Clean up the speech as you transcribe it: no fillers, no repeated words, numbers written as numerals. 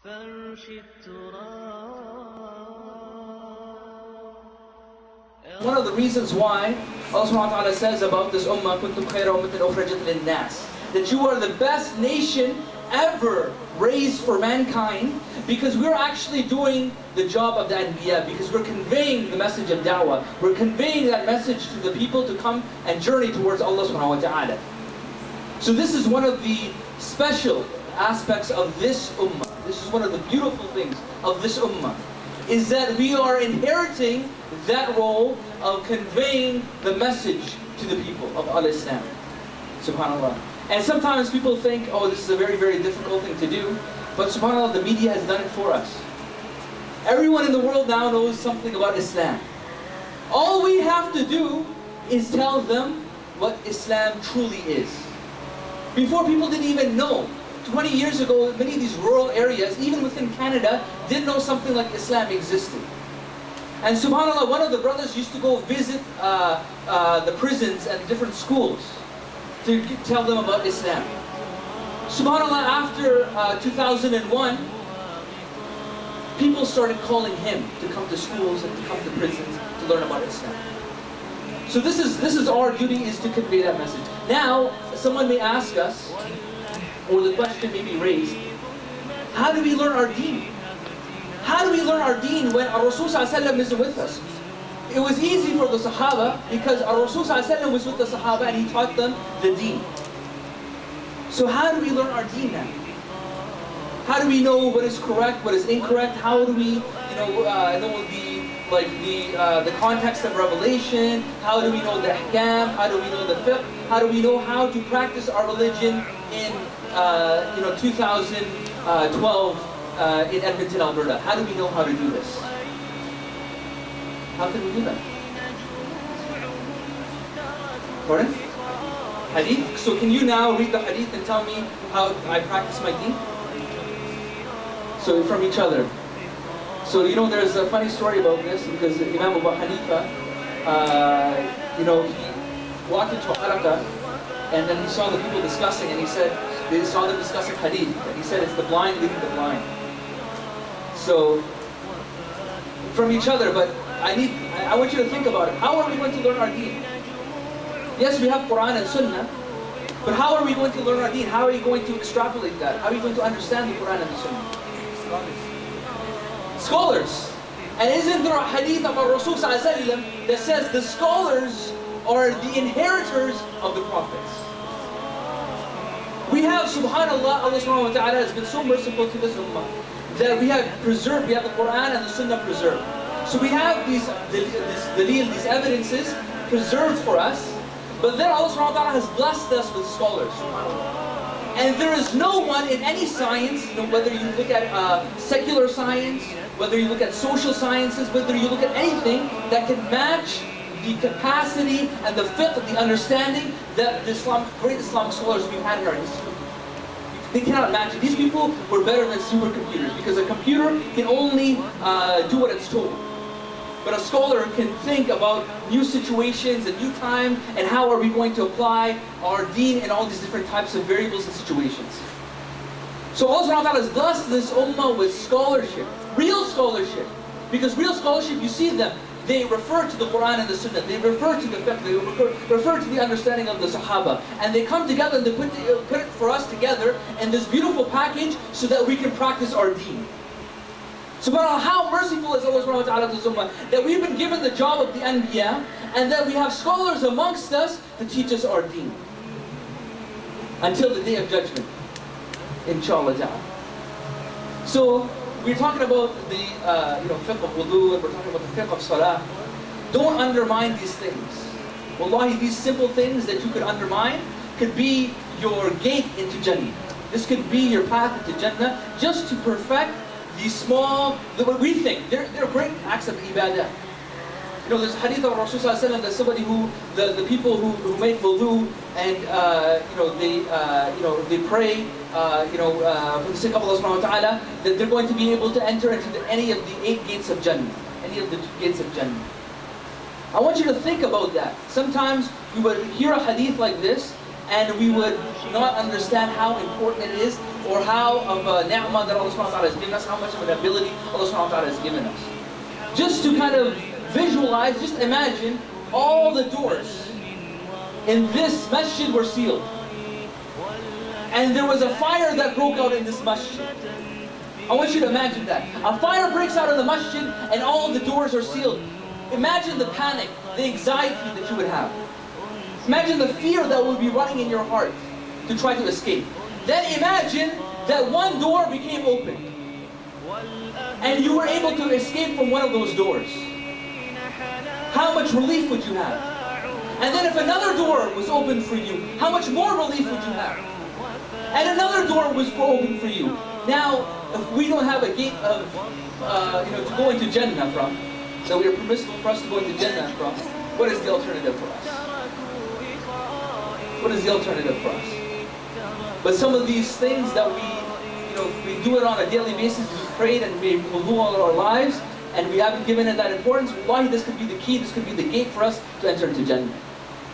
One of the reasons why Allah subhanahu wa ta'ala says about this ummah, كُنْتُمْ خَيْرَ أُمَّةٍ أُخْرِجَتْ لِلنَّاسِ, that you are the best nation ever raised for mankind, because we're actually doing the job of the Anbiya, because we're conveying the message of da'wah. We're conveying that message to the people to come and journey towards Allah subhanahu wa ta'ala. So this is one of the special aspects of this ummah. This is one of the beautiful things of this ummah, is that we are inheriting that role of conveying the message to the people of al-Islam. SubhanAllah. And sometimes people think, oh, this is a very, very difficult thing to do. But SubhanAllah, the media has done it for us. Everyone in the world now knows something about Islam. All we have to do is tell them what Islam truly is. Before, people didn't even know. 20 years ago, many of these rural areas, even within Canada, didn't know something like Islam existed. And SubhanAllah, one of the brothers used to go visit the prisons and different schools to tell them about Islam. SubhanAllah, after 2001, people started calling him to come to schools and to come to prisons to learn about Islam. So this is our duty, is to convey that message. Now, someone may ask us, or the question may be raised, how do we learn our deen? How do we learn our deen when our Rasul ﷺ isn't with us? It was easy for the Sahaba because our Rasul ﷺ was with the Sahaba and he taught them the deen. So how do we learn our deen now? How do we know what is correct, what is incorrect? How do we, know the context of revelation? How do we know the ahkam? How do we know the fiqh? How do we know how to practice our religion in 2012 in Edmonton, Alberta? How do we know how to do this? How can we do that? Pardon? Hadith? So can you now read the hadith and tell me how I practice my deen? So from each other. So there's a funny story about this, because Imam Abu Hanifa, he walked into a halaqah and then he saw the people discussing, and he said, they saw them discussing hadith, and he said, it's the blind leading the blind. So, from each other, but I want you to think about it. How are we going to learn our deen? Yes, we have Quran and Sunnah, but how are we going to learn our deen? How are you going to extrapolate that? How are you going to understand the Quran and the Sunnah? Scholars. And isn't there a hadith of our Rasul ﷺ that says the scholars are the inheritors of the prophets? We have, subhanAllah, Allah subhanahu wa ta'ala has been so merciful to this ummah that we have preserved, we have the Quran and the Sunnah preserved. So we have these evidences preserved for us, but then Allah subhanahu wa ta'ala has blessed us with scholars, subhanAllah. And there is no one in any science, whether you look at secular science, whether you look at social sciences, whether you look at anything that can match the capacity and the fiqh, the understanding that the great Islamic scholars we've had in our history. They cannot match it. These people were better than supercomputers, because a computer can only do what it's told. But a scholar can think about new situations and new time, and how are we going to apply our deen in all these different types of variables and situations. So Allah subhanahu wa ta'ala has blessed this ummah with scholarship, real scholarship. Because real scholarship, you see them, they refer to the Quran and the Sunnah, they refer to the fiqh, they refer to the understanding of the Sahaba. And they come together and they put it for us together in this beautiful package so that we can practice our deen. SubhanAllah, how merciful is Allah subhanahu wa ta'ala to this ummah, that we've been given the job of the Anbiya, and that we have scholars amongst us to teach us our deen. Until the day of judgment, inshallah ta'ala. So, we're talking about the fiqh of wudu, and we're talking about the fiqh of salah. Don't undermine these things. Wallahi, these simple things that you could undermine could be your gate into Jannah. This could be your path into Jannah, just to perfect these small, what we think, they're great acts of ibadah. There's a hadith of Rasul ﷺ that somebody the people who make wudu and they pray for the sake of Allah subhanahu wa ta'ala, that they're going to be able to enter into any of the 8 gates of Jannah. Any of the gates of Jannah. I want you to think about that. Sometimes we would hear a hadith like this and we would not understand how important it is, or how of a ni'mah that Allah subhanahu wa ta'ala has given us, how much of an ability Allah subhanahu wa ta'ala has given us. Just to kind of visualize, just imagine all the doors in this masjid were sealed. And there was a fire that broke out in this masjid. I want you to imagine that. A fire breaks out in the masjid and all the doors are sealed. Imagine the panic, the anxiety that you would have. Imagine the fear that would be running in your heart to try to escape. Then imagine that one door became open and you were able to escape from one of those doors. How much relief would you have? And then if another door was open for you, how much more relief would you have? And another door was open for you. Now, if we don't have a gate of, to go into Jannah from, so we are permissible for us to go into Jannah from, what is the alternative for us? What is the alternative for us? But some of these things that we do it on a daily basis, we prayed and we will do all our lives, and we haven't given it that importance. Wallahi, this could be the key, this could be the gate for us to enter into Jannah.